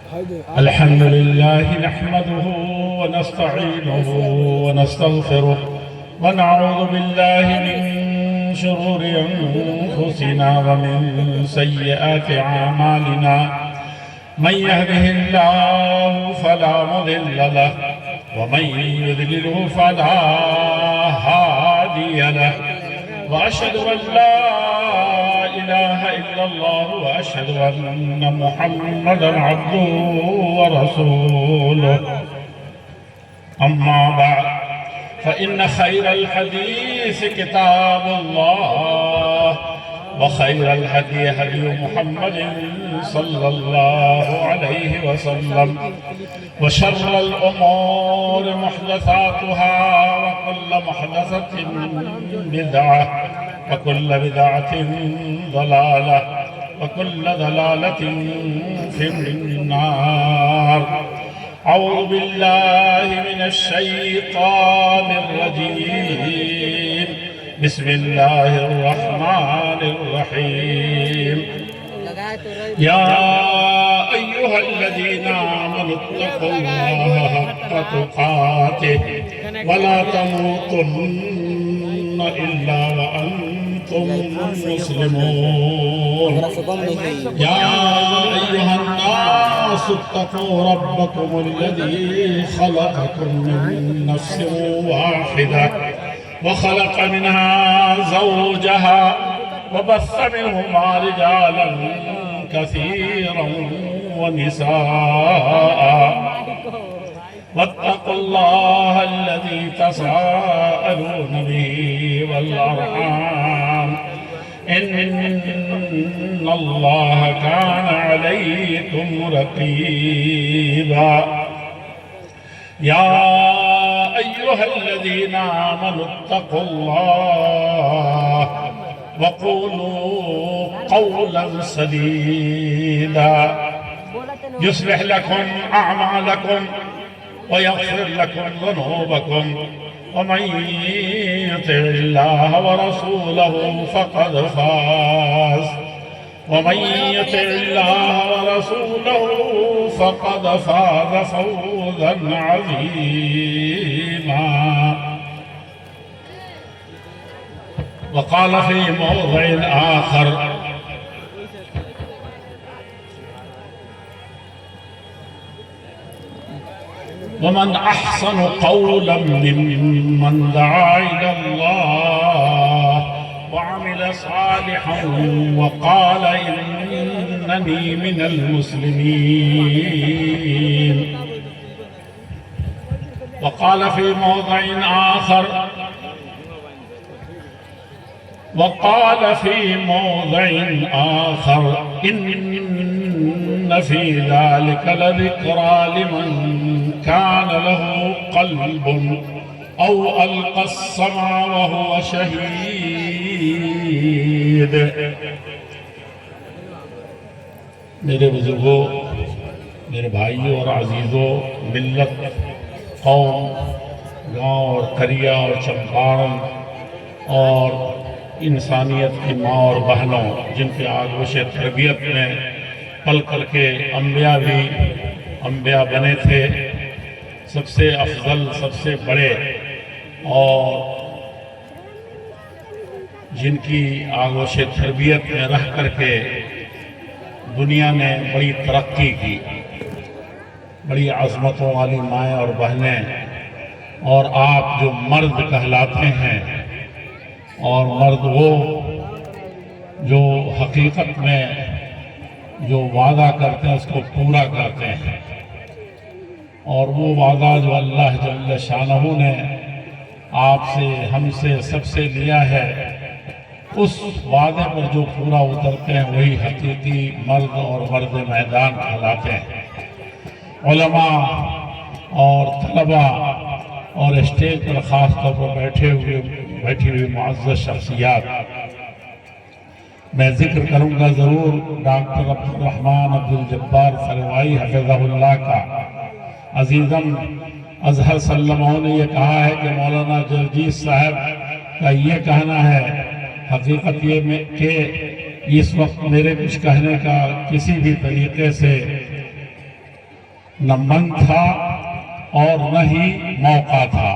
الحمد لله نحمده ونستعينه ونستغفره ونعوذ بالله من شرور أنفسنا ومن سيئات أعمالنا من يهده الله فلا مضل له ومن يضلله فلا هادي له وأشهد أن لا إله إلا الله وأشهد أن محمدا عبده ورسوله أما بعد فإن خير الحديث كتاب الله وخير الهدي هدي محمد صلى الله عليه وسلم وشر الأمور محدثاتها وكل محدثة بدعة وكل بدعة ضلالة وكل ضلالة في النار. أعوذ بالله من الشيطان الرجيم. بسم الله الرحمن الرحيم. يا أيها الذين آمنوا اتقوا الله حق تقاته ولا تموتن إلا وأنتم مسلمون. يا أيها الناس اتقوا ربكم الذي خلقكم من نفس واحدة وخلق منها زوجها وبث منهما رجالا كثيرا ونساء واتقوا الله الذي تساءلون به والأرحام إن الله كان عليكم رقيبا. يا أيها الذين آمنوا اتقوا الله وقولوا قولا سديدا يصلح لكم أعمالكم ويغفر لكم ذنوبكم ومن يطع الله ورسوله فقد فاز ومن يطع الله ورسوله فقد فاز فوزا عظيما. وقال في موضع آخر ومن أحسن قولا ممن دعا إلى الله وعمل صالحا وقال إنني من المسلمين. وقال في موضع آخر إن في ذلك لذكرى لمن كان له قلب أو ألقى السمع وهو شهيد. میرے بزرگوں، میرے بھائیوں اور عزیزوں، ملت، قوم، گاؤں اور قریہ اور چمپارن اور انسانیت کی ماں اور بہنوں جن کے آغوش تربیت میں پل کر کے انبیاء بھی انبیاء بنے تھے، سب سے افضل، سب سے بڑے اور جن کی آغوش تربیت میں رہ کر کے دنیا نے بڑی ترقی کی، بڑی عظمتوں والی مائیں اور بہنیں، اور آپ جو مرد کہلاتے ہیں، اور مرد وہ جو حقیقت میں جو وعدہ کرتے ہیں اس کو پورا کرتے ہیں، اور وہ وعدہ جو اللہ جل شانہ نے آپ سے، ہم سے، سب سے لیا ہے، اس وعدے پر جو پورا اترتے ہیں وہی حقیقی مرد اور مرد میدان کہلاتے ہیں. علماء اور طلباء اور اسٹیج پر خاص طور پر بیٹھی ہوئی معزز شخصیات، میں ذکر کروں گا ضرور ڈاکٹر عبدالرحمن عبدالجبار فروائی حفظہ اللہ کا. عزیزم اظہر صلی اللہ علیہ وسلم نے یہ کہا ہے کہ مولانا جرجیت صاحب کا یہ کہنا ہے، حقیقت یہ کہ اس وقت میرے کچھ کہنے کا کسی بھی طریقے سے نہ من تھا اور نہ ہی موقع تھا،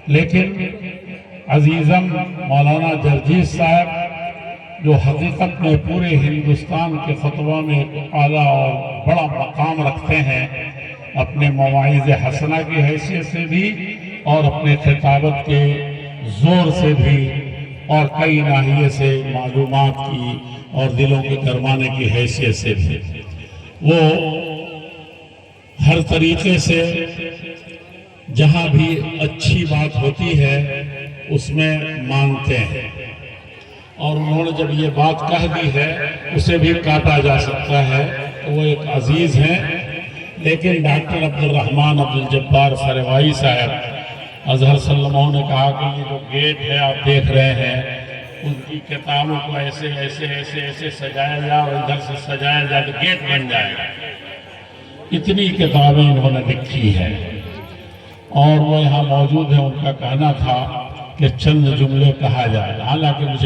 لیکن عزیزم مولانا جرجیس صاحب جو حقیقت میں پورے ہندوستان کے خطبوں میں ایک اعلیٰ اور بڑا مقام رکھتے ہیں، اپنے مواعظ حسنہ کی حیثیت سے بھی اور اپنے خطابت کے زور سے بھی اور کئی ناحیے سے معلومات کی اور دلوں کے گرمانے کی حیثیت سے بھی، وہ ہر طریقے سے جہاں بھی اچھی بات ہوتی ہے اس میں مانتے ہیں، اور انہوں نے جب یہ بات کہہ دی ہے اسے بھی کاٹا جا سکتا ہے، تو وہ ایک عزیز ہیں۔ لیکن ڈاکٹر عبدالرحمن عبدالجبار فروائی صاحب ازہر صلی اللہ علیہ وسلم نے کہا کہ یہ جو گیٹ ہے آپ دیکھ رہے ہیں، ان کی کتابوں کو ایسے ایسے ایسے ایسے سجایا جائے اور ادھر سے سجایا جائے تو گیٹ بن جائے گا۔ اتنی کتابیں انہوں نے لکھی ہیں، اور وہ یہاں موجود ہیں۔ ان کا کہنا تھا کہ چند جملے کہا جائے، حالانکہ مجھے